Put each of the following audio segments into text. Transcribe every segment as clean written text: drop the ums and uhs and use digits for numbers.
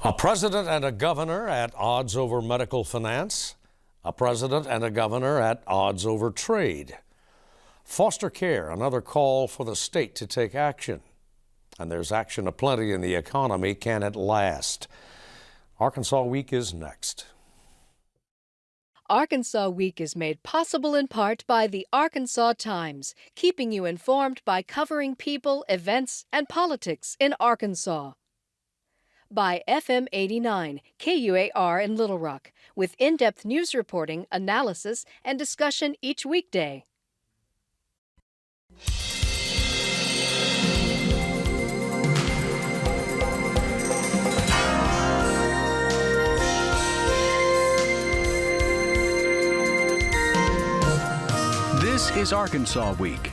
A president and a governor at odds over medical finance. A president and a governor at odds over trade. Foster care, another call for the state to take action. And there's action aplenty in the economy. Can it last? Arkansas Week is next. Arkansas Week is made possible in part by the Arkansas Times, keeping you informed by covering people, events, and politics in Arkansas. By FM 89, KUAR in Little Rock, with in-depth news reporting, analysis, and discussion each weekday. This is Arkansas Week.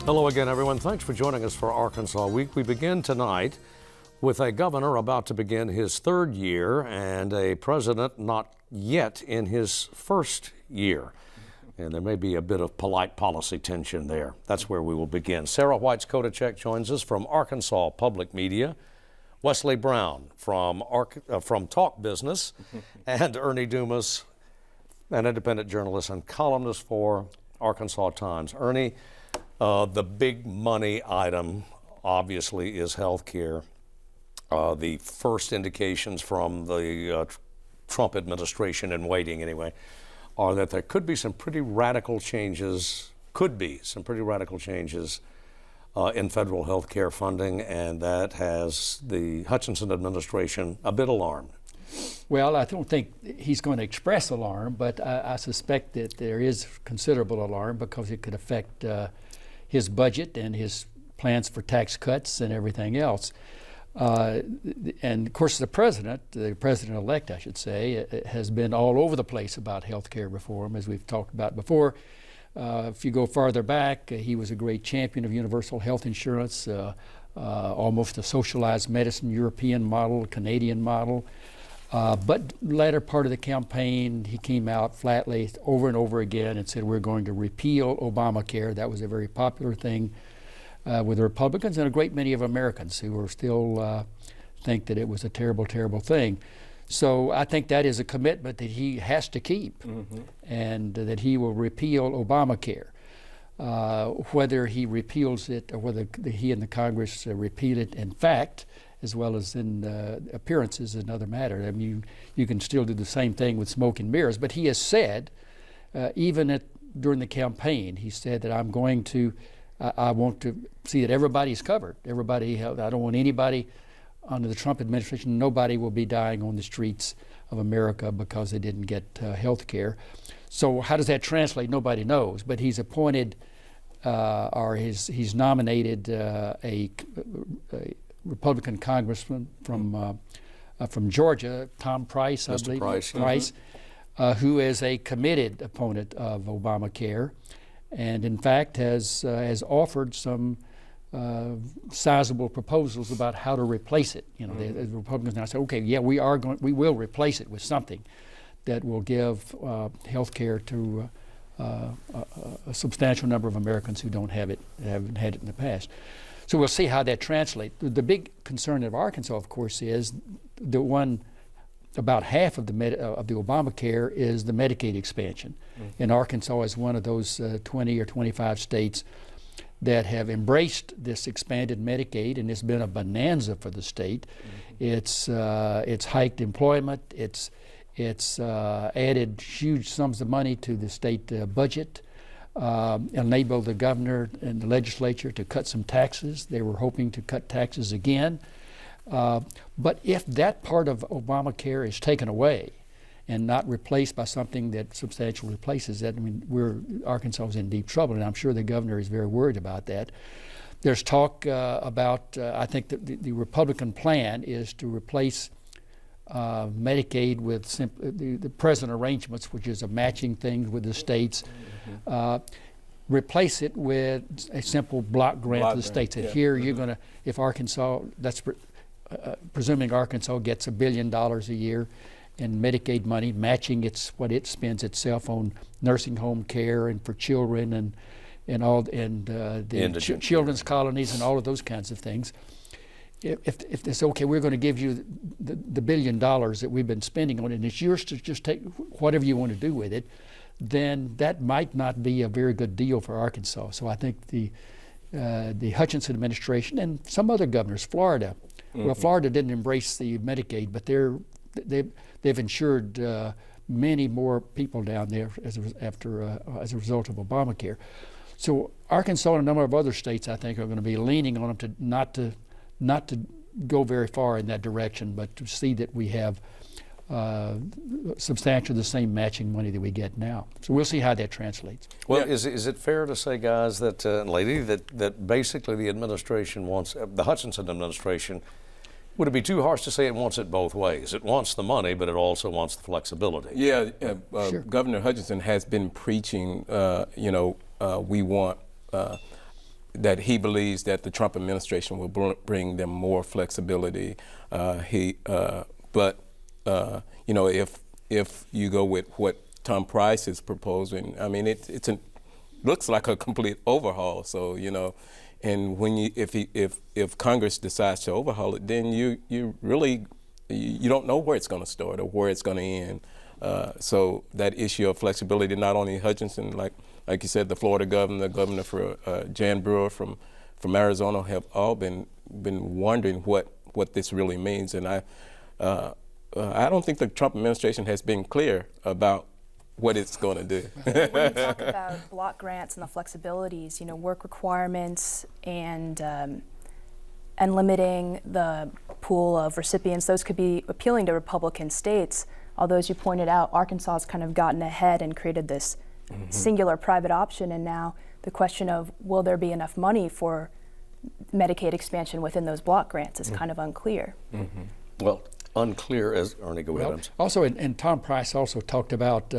Hello again, everyone. Thanks for joining us for Arkansas Week. We begin tonight with a governor about to begin his third year and a president not yet in his first year. And there may be a bit of polite policy tension there. That's where we will begin. Sarah Whites-Kodachek joins us from Arkansas Public Media. Wesley Brown from Talk Business, and Ernie Dumas, an independent journalist and columnist for Arkansas Times. Ernie, the big money item obviously is health care. The first indications from the Trump administration in waiting anyway are that there could be some pretty radical changes, in federal health care funding, and that has the Hutchinson administration a bit alarmed. Well, I don't think he's going to express alarm, but I suspect that there is considerable alarm because it could affect his budget and his plans for tax cuts and everything else. And of course, the president-elect, I should say, has been all over the place about health care reform, as we've talked about before. If you go farther back, he was a great champion of universal health insurance, almost a socialized medicine European model, Canadian model. But latter part of the campaign, he came out flatly over and over again and said, we're going to repeal Obamacare. That was a very popular thing with the Republicans and a great many of Americans who are still think that it was a terrible, terrible thing. So I think that is a commitment that he has to keep, and that he will repeal Obamacare. Whether he repeals it or whether he and the Congress repeal it in fact, as well as in appearances, is another matter. I mean, you can still do the same thing with smoke and mirrors, but he has said, even during the campaign, he said that I want to see that everybody's covered. I don't want anybody under the Trump administration, nobody will be dying on the streets of America because they didn't get health care. So how does that translate? Nobody knows, but he's appointed he's nominated a Republican congressman from Georgia, Tom Price, I believe. Price, who is a committed opponent of Obamacare, and in fact has offered some sizable proposals about how to replace it. You know, the Republicans now say, okay, yeah, we will replace it with something that will give health care to a substantial number of Americans who haven't had it in the past. So we'll see how that translates. The big concern of Arkansas, of course, is about half of the Obamacare is the Medicaid expansion. And Arkansas is one of those 20 or 25 states that have embraced this expanded Medicaid, and it's been a bonanza for the state. It's hiked employment. It's added huge sums of money to the state budget. Enabled the governor and the legislature to cut some taxes. They were hoping to cut taxes again. But if that part of Obamacare is taken away and not replaced by something that substantially replaces that, I mean, Arkansas is in deep trouble, and I'm sure the governor is very worried about that. There's talk about, I think that the Republican plan is to replace Medicaid with the present arrangements, which is a matching thing with the states, replace it with a simple block grant to the states. That here you're going to, if Arkansas, that's presuming Arkansas gets $1 billion a year in Medicaid money, matching what it spends itself on nursing home care and for children and all the children's colonies and all of those kinds of things. if they say, okay, we're going to give you the $1 billion that we've been spending on it, and it's yours to just take whatever you want to do with it, then that might not be a very good deal for Arkansas. So I think the Hutchinson administration and some other governors, Florida, well, Florida didn't embrace the Medicaid, but they've insured many more people down there as a result of Obamacare. So Arkansas and a number of other states, I think, are going to be leaning on them to not to go very far in that direction, but to see that we have substantially the same matching money that we get now. So we'll see how that translates. Well, is it fair to say, guys, that lady, that basically the administration wants, the Hutchinson administration, would it be too harsh to say it wants it both ways? It wants the money, but it also wants the flexibility. Yeah, Sure. Governor Hutchinson has been preaching, we want, that he believes that the Trump administration will bring them more flexibility. If you go with what Tom Price is proposing, I mean, looks like a complete overhaul. So and when if Congress decides to overhaul it, then you really don't know where it's going to start or where it's going to end. So that issue of flexibility, not only Hutchinson, like you said, the Florida governor, the governor for Jan Brewer from Arizona, have all been wondering what this really means. And I don't think the Trump administration has been clear about what it's going to do. When you talk about block grants and the flexibilities, work requirements and limiting the pool of recipients, those could be appealing to Republican states. Although, as you pointed out, Arkansas has kind of gotten ahead and created this singular private option, and now the question of will there be enough money for Medicaid expansion within those block grants is kind of unclear. Well, unclear as Ernie, go ahead. Also, and Tom Price also talked about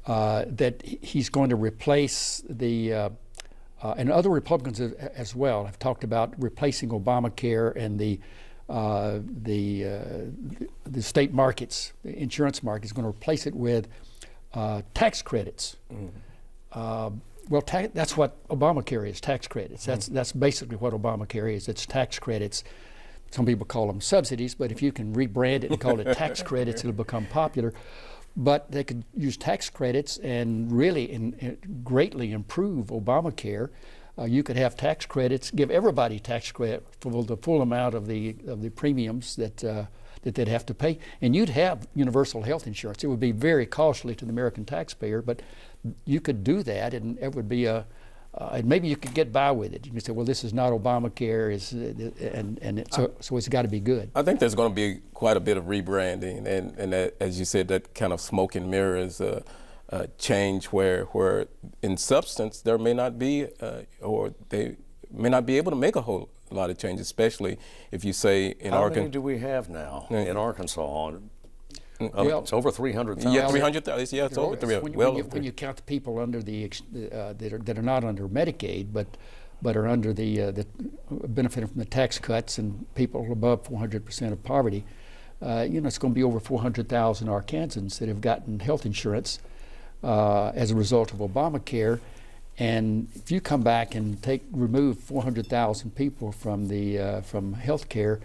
that he's going to replace and other Republicans as well have talked about replacing Obamacare and the state markets, the insurance market is going to replace it with tax credits. That's what Obamacare is, tax credits. That's basically what Obamacare is. It's tax credits. Some people call them subsidies, but if you can rebrand it and call it tax credits, it'll become popular. But they could use tax credits and really greatly improve Obamacare. You could have tax credits, give everybody tax credit for the full amount of the premiums that they'd have to pay, and you'd have universal health insurance. It would be very costly to the American taxpayer, but you could do that, and it would be and maybe you could get by with it. You can say, well, this is not Obamacare, so it's got to be good. I think there's going to be quite a bit of rebranding, and that, as you said, that kind of smoke and mirrors change where in substance there may not be, or they may not be able to make a whole lot of changes, especially if you say in Arkansas. How many do we have now in Arkansas? It's over 300,000. Yeah, 300,000. Yeah, it's over 300,000. When you count the people under that are not under Medicaid, but are under the benefiting from the tax cuts, and people above 400% of poverty, it's going to be over 400,000 Arkansans that have gotten health insurance as a result of Obamacare. And if you come back and remove 400,000 people from health care,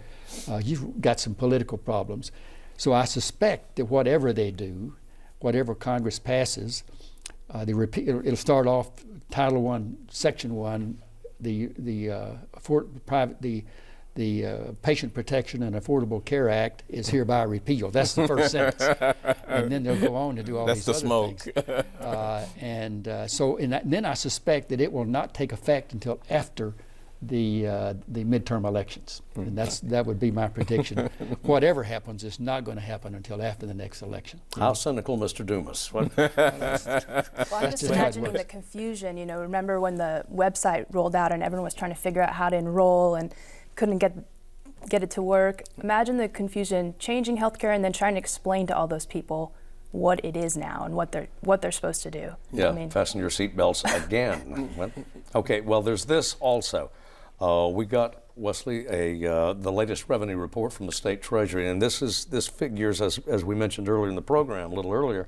you've got some political problems. So I suspect that whatever they do, whatever Congress passes, it'll start off Title I, Section 1, the Patient Protection and Affordable Care Act is hereby repealed. That's the first sentence, and then they'll go on to do all these other things. Then I suspect that it will not take effect until after the midterm elections, and that would be my prediction. Whatever happens is not going to happen until after the next election. How cynical, Mr. Dumas. Well, I'm just imagining the confusion. Remember when the website rolled out and everyone was trying to figure out how to enroll and couldn't get it to work. Imagine the confusion changing healthcare and then trying to explain to all those people what it is now and what they're supposed to do. Yeah, fasten your seatbelts again. Okay, well, there's this also. We got, Wesley, the latest revenue report from the state treasury, and this figures, as we mentioned earlier in the program, a little earlier,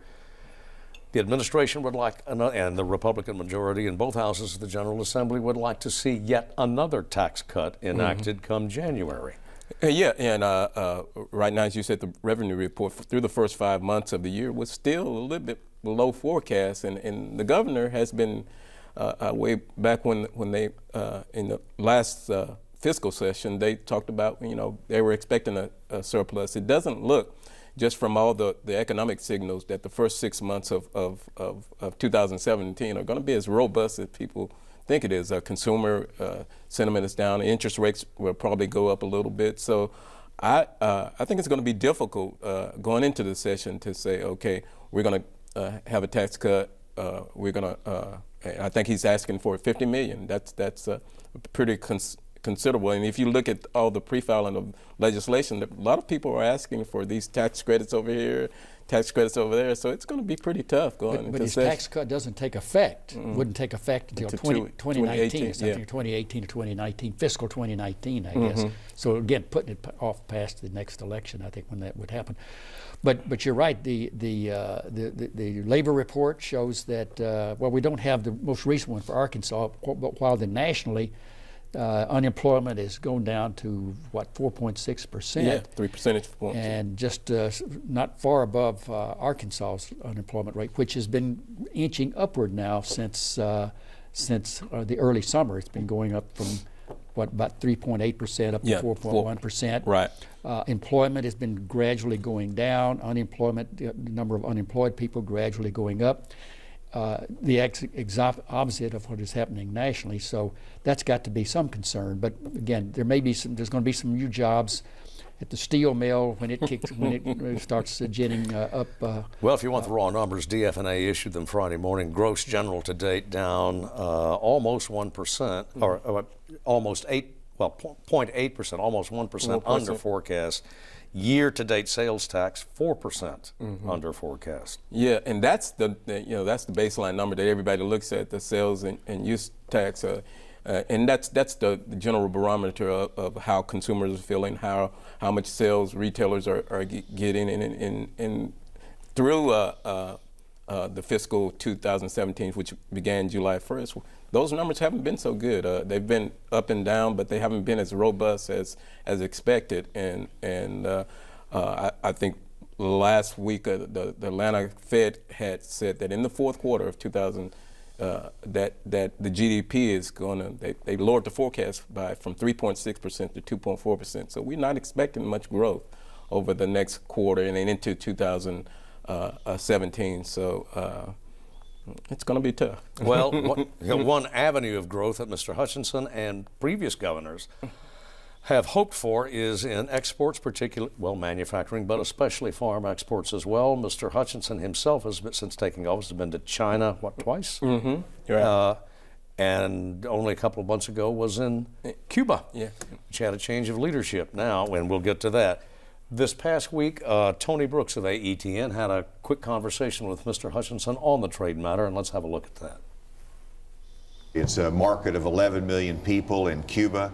The administration would like, and the Republican majority in both houses of the General Assembly would like to see yet another tax cut enacted come January. Yeah, and right now, as you said, the revenue report through the first 5 months of the year was still a little bit below forecast, and the governor has been way back when they in the last fiscal session, they talked about, they were expecting a surplus. It doesn't look, just from all the economic signals, that the first 6 months of 2017 are going to be as robust as people think it is. Consumer sentiment is down. Interest rates will probably go up a little bit. So I think it's going to be difficult going into the session to say, okay, we're going to have a tax cut. We're going to, I think he's asking for $50 million. That's pretty considerable. And if you look at all the pre-filing of legislation, a lot of people are asking for these tax credits over here, tax credits over there. So it's going to be pretty tough going into But his session. tax cut doesn't take effect. Wouldn't take effect until 2019 or something, 2018 or 2019, fiscal 2019, I guess. So again, putting it off past the next election, I think, when that would happen. But you're right. The labor report shows that well, we don't have the most recent one for Arkansas, but while nationally unemployment is going down to 4.6%. Yeah, 3 percentage points. And just not far above Arkansas's unemployment rate, which has been inching upward now since the early summer. It's been going up from about 3.8% up to 4.1%. Right. Employment has been gradually going down. Unemployment, the number of unemployed people gradually going up. The exact opposite of what is happening nationally. So that's got to be some concern. But again, there's going to be some new jobs at the steel mill when it starts ginning up. Well, if you want the raw numbers, DFNA issued them Friday morning. Gross general to date down almost 1%, or almost 0.8%, almost 1% under forecast. Year-to-date sales tax 4% under forecast. Yeah, and that's the baseline number that everybody looks at, the sales and use tax, and that's the general barometer of how consumers are feeling, how much sales retailers are getting, and through the fiscal 2017, which began July 1st. Those numbers haven't been so good. They've been up and down, but they haven't been as robust as expected. And I think last week the Atlanta Fed had said that in the fourth quarter of 2000, that the GDP is going to, they lowered the forecast from 3.6% to 2.4%. So we're not expecting much growth over the next quarter and then into 2017. So it's going to be tough. Well, one avenue of growth that Mr. Hutchinson and previous governors have hoped for is in exports, particularly, manufacturing, but especially farm exports as well. Mr. Hutchinson himself has been, since taking office, has been to China, twice? Mm-hmm. Right. And only a couple of months ago was in Cuba, which had a change of leadership now, and we'll get to that. This past week, Tony Brooks of AETN had a quick conversation with Mr. Hutchinson on the trade matter, and let's have a look at that. It's a market of 11 million people in Cuba.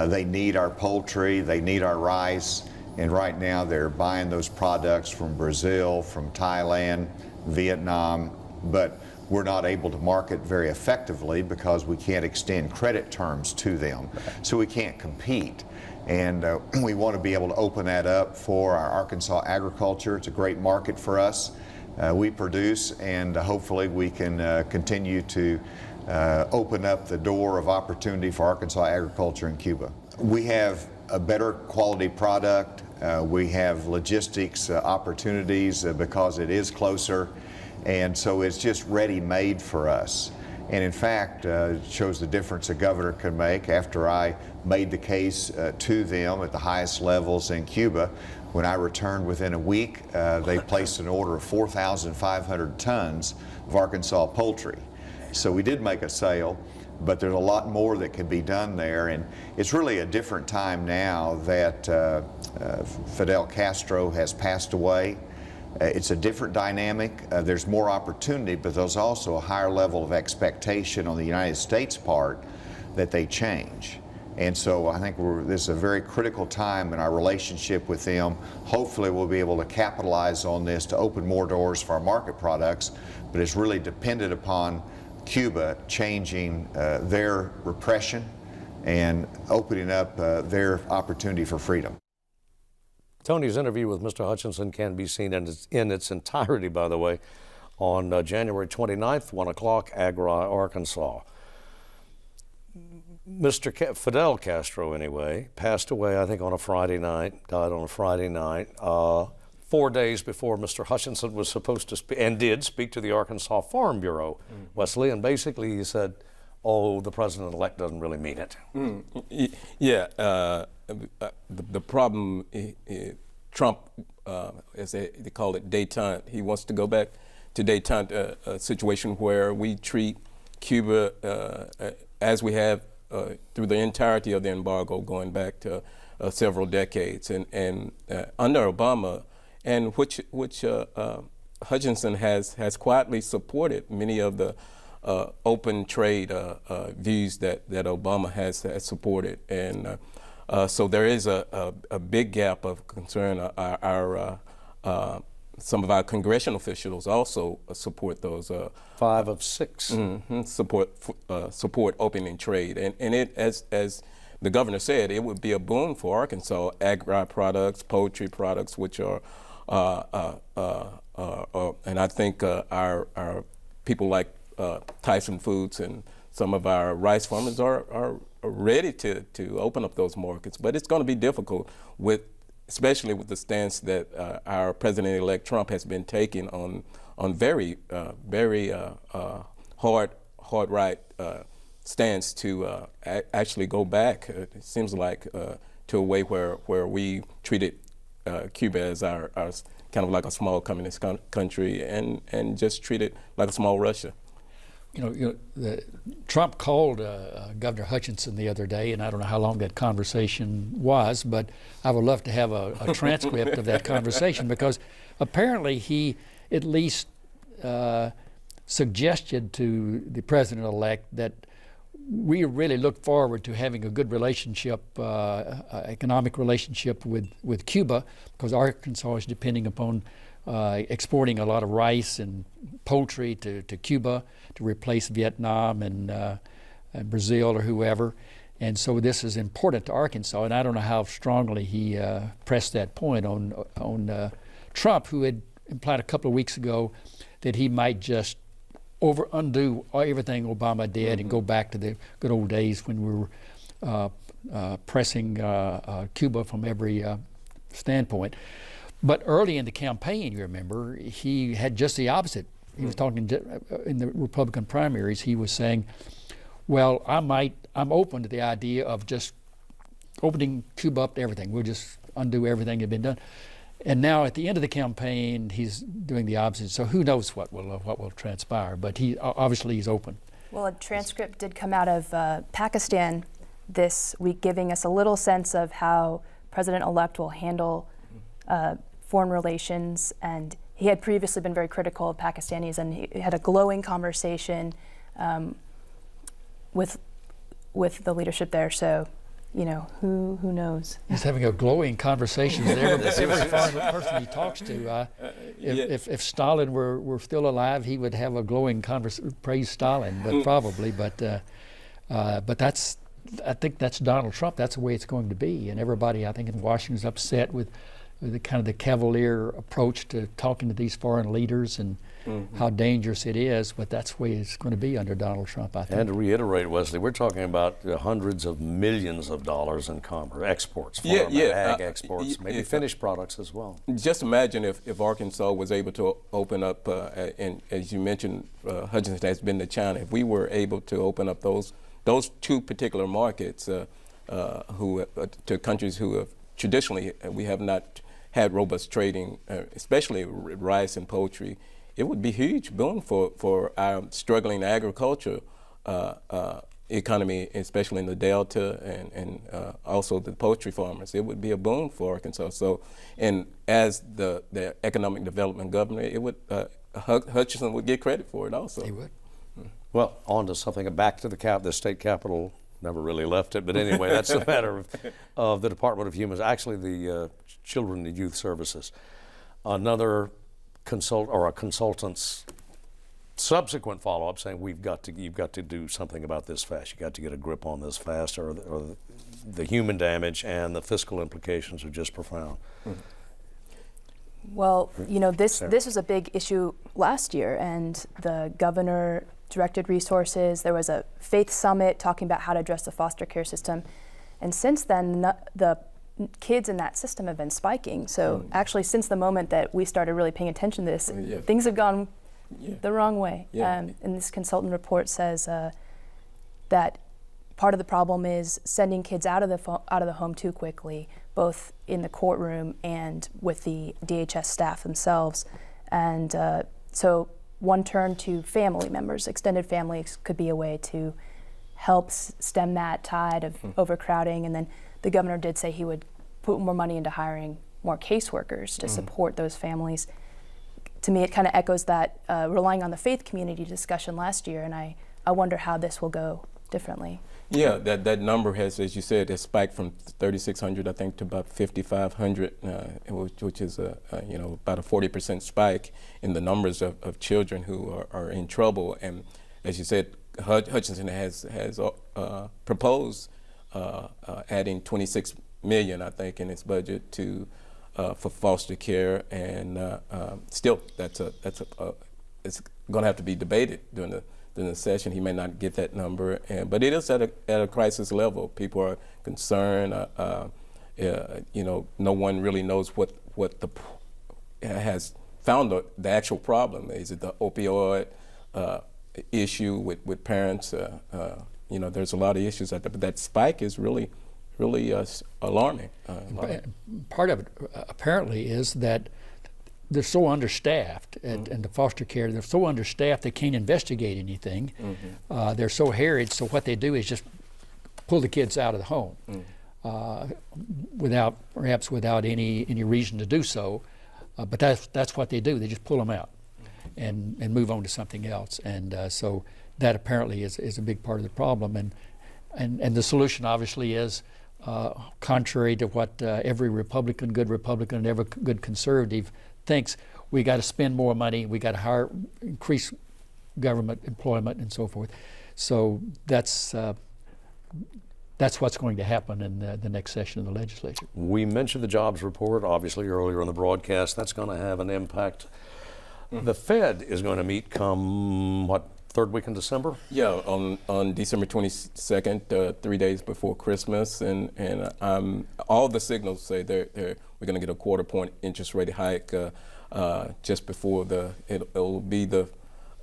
They need our poultry, they need our rice, and right now they're buying those products from Brazil, from Thailand, Vietnam, but we're not able to market very effectively because we can't extend credit terms to them, so we can't compete. And we want to be able to open that up for our Arkansas agriculture. It's a great market for us. We produce, and hopefully we can continue to open up the door of opportunity for Arkansas agriculture in Cuba. We have a better quality product. We have logistics opportunities because it is closer, and so it's just ready-made for us. And in fact, it shows the difference a governor can make. After I made the case to them at the highest levels in Cuba, when I returned within a week, they placed an order of 4,500 tons of Arkansas poultry. So we did make a sale, but there's a lot more that can be done there. And it's really a different time now that Fidel Castro has passed away. It's a different dynamic. There's more opportunity, but there's also a higher level of expectation on the United States part that they change. And so I think this is a very critical time in our relationship with them. Hopefully we'll be able to capitalize on this to open more doors for our market products, but it's really dependent upon Cuba changing their repression and opening up their opportunity for freedom. Tony's interview with Mr. Hutchinson can be seen in its entirety, by the way, on January 29th, 1 o'clock, Agra, Arkansas. Mr. Fidel Castro, anyway, passed away, I think, on a Friday night, died on a Friday night, 4 days before Mr. Hutchinson was supposed to speak, and did speak to the Arkansas Farm Bureau, Wesley, and basically he said, oh, the president-elect doesn't really mean it. Yeah, the problem, Trump, as they call it, détente. He wants to go back to détente, a situation where we treat Cuba as we have through the entirety of the embargo, going back to several decades, and under Obama, and which Hutchinson has quietly supported many of the open trade views that Obama has supported, and so there is a big gap of concern. Some of our congressional officials also support those. 5 of 6 support opening trade, and it, as the governor said, it would be a boon for Arkansas agri products, poultry products, which are and I think our people like Tyson Foods and some of our rice farmers are ready to open up those markets, but it's going to be difficult especially with the stance that our President-elect Trump has been taking on very hard right stance to actually go back. It seems like to a way where we treated Cuba as our kind of like a small communist country and just treated like a small Russia. Trump called Governor Hutchinson the other day, and I don't know how long that conversation was, but I would love to have a transcript of that conversation, because apparently he at least suggested to the president-elect that we really look forward to having a good relationship, economic relationship with Cuba, because Arkansas is depending upon exporting a lot of rice and poultry to Cuba to replace Vietnam and Brazil or whoever. And so this is important to Arkansas, and I don't know how strongly he pressed that point on Trump, who had implied a couple of weeks ago that he might just undo everything Obama did and go back to the good old days when we were pressing Cuba from every standpoint. But early in the campaign, you remember, he had just the opposite. He was talking in the Republican primaries. He was saying, well, I'm open to the idea of just opening Cuba up to everything. We'll just undo everything that had been done. And now at the end of the campaign, he's doing the opposite. So who knows what will transpire? But he's open. Well, a transcript did come out of Pakistan this week, giving us a little sense of how President-elect will handle foreign relations, and he had previously been very critical of Pakistanis, and he had a glowing conversation with the leadership there. So, who knows? He's having a glowing conversation with every foreign person he talks to. If Stalin were still alive, he would have a glowing praise Stalin, but probably. But I think that's Donald Trump. That's the way it's going to be, and everybody, I think, in Washington is upset with the kind of the cavalier approach to talking to these foreign leaders and how dangerous it is, but that's the way it's going to be under Donald Trump, I think. And to reiterate, Wesley, we're talking about hundreds of millions of dollars in commerce, exports, ag exports, maybe finished products as well. Just imagine if Arkansas was able to open up, and as you mentioned, Hutchinson has been to China, if we were able to open up those two particular markets to countries who have traditionally, we have not had robust trading, especially rice and poultry, it would be huge boon for our struggling agriculture economy, especially in the Delta and also the poultry farmers. It would be a boon for Arkansas. So, and as the economic development governor, it would Hutchinson would get credit for it also. He would. Well, on to something, back to the state capitol never really left it, but anyway, that's a matter of the Department of Human, actually the Children and Youth Services. Another consultant's subsequent follow-up saying you've got to do something about this fast. You got to get a grip on this fast, or the human damage and the fiscal implications are just profound. Mm-hmm. Well, this was a big issue last year, and the governor directed resources. There was a faith summit talking about how to address the foster care system, and since then the kids in that system have been spiking. So actually, since the moment that we started really paying attention to this, things have gone the wrong way. And this consultant report says that part of the problem is sending kids out of the home too quickly, both in the courtroom and with the DHS staff themselves. And so one turn to family members, extended families, could be a way to help stem that tide of overcrowding. And then the governor did say he would put more money into hiring more caseworkers to support those families. To me, it kind of echoes that relying on the faith community discussion last year, and I wonder how this will go differently. Yeah, that number has, as you said, has spiked from 3,600, I think, to about 5,500, which is about a 40% spike in the numbers of children who are in trouble. And as you said, Hutchinson has proposed adding $26 million, I think, in its budget for foster care, and still it's going to have to be debated during the session. He may not get that number, but it is at a crisis level. People are concerned. No one really knows what has found the actual problem. Is it the opioid issue with parents? There's a lot of issues out there, but that spike is really alarming. Part of it apparently is that they're so understaffed and the foster care, they're so understaffed they can't investigate anything. They're so harried, so what they do is just pull the kids out of the home without any reason to do so. But that's what they do. They just pull them out and move on to something else. And so that apparently is a big part of the problem. And the solution obviously is, contrary to what every good Republican and every good conservative thinks, we got to spend more money, we got to increase government employment and so forth. So that's what's going to happen in the next session of the legislature. We mentioned the jobs report, obviously, earlier in the broadcast. That's going to have an impact. The Fed is going to meet come, third week in December? Yeah, on December 22nd, 3 days before Christmas, and all the signals say we're going to get a quarter point interest rate hike just before it'll be the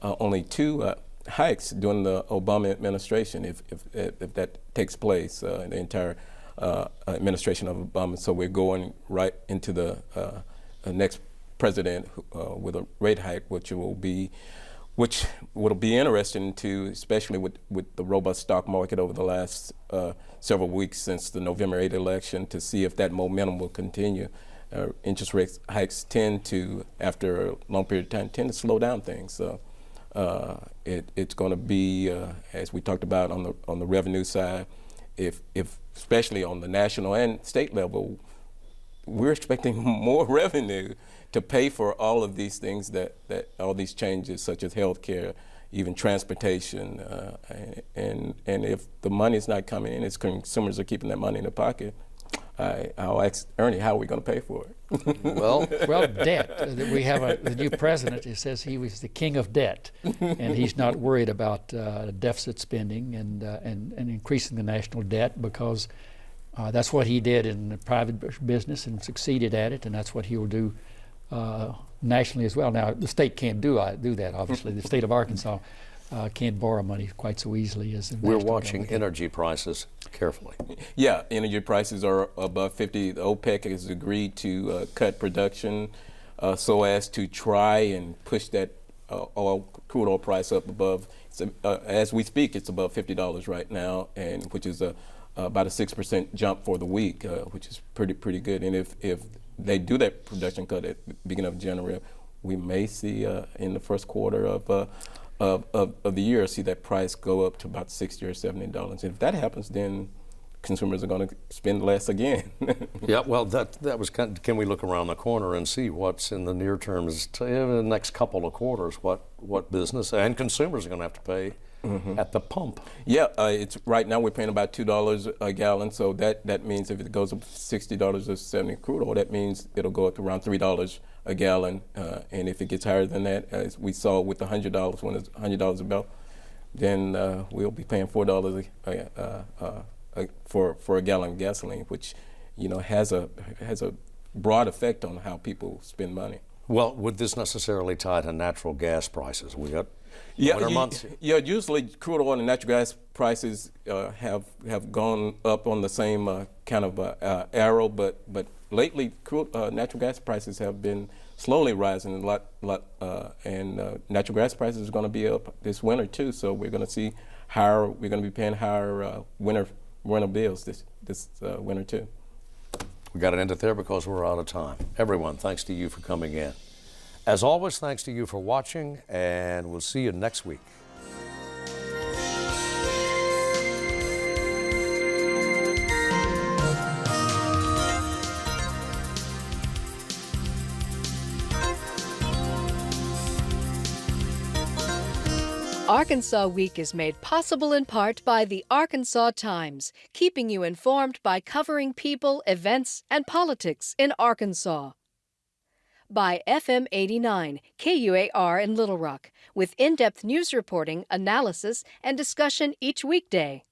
only two hikes during the Obama administration if that takes place, the entire administration of Obama. So we're going right into the next president with a rate hike, which will be interesting to, especially with the robust stock market over the last several weeks since the November 8 election, to see if that momentum will continue. Interest rate hikes after a long period of time, tend to slow down things. So it's going to be, as we talked about on the revenue side, if especially on the national and state level, we're expecting more revenue to pay for all of these things that all these changes, such as healthcare, even transportation, and if the money's not coming in, as consumers are keeping that money in their pocket, I'll ask Ernie, how are we going to pay for it? Well, debt. We have the new president who says he was the king of debt, and he's not worried about deficit spending and increasing the national debt, because that's what he did in the private business and succeeded at it, and that's what he will do nationally as well. Now, the state can't do that, obviously. The state of Arkansas can't borrow money quite so easily as the We're watching energy prices carefully. Yeah, energy prices are above 50. The OPEC has agreed to cut production so as to try and push that crude oil price up above. As we speak, it's above $50 right now, and which is about a 6% jump for the week, which is pretty good. And if they do that production cut at the beginning of January, we may see in the first quarter of of the year, see that price go up to about $60 or $70. And if that happens, then consumers are going to spend less again. Yeah, well, that was kind of, can we look around the corner and see what's in the near term is in the next couple of quarters, what business and consumers are going to have to pay at the pump? Yeah, it's right now we're paying about $2 a gallon, so that means if it goes up $60 or 70 crude oil, that means it'll go up to around $3 a gallon, and if it gets higher than that, as we saw with the $100 when it's $100 a barrel, then we'll be paying $4 for a gallon of gasoline, which has a broad effect on how people spend money. Well, would this necessarily tie to natural gas prices? We got winter months. Yeah, usually crude oil and natural gas prices have gone up on the same kind of arrow, but lately natural gas prices have been slowly rising a lot, and natural gas prices are going to be up this winter too. So we're going to see higher. We're going to be paying higher winter bills this winter too. We got to end it there because we're out of time. Everyone, thanks to you for coming in. As always, thanks to you for watching, and we'll see you next week. Arkansas Week is made possible in part by the Arkansas Times, keeping you informed by covering people, events, and politics in Arkansas. By FM 89, KUAR in Little Rock, with in-depth news reporting, analysis, and discussion each weekday.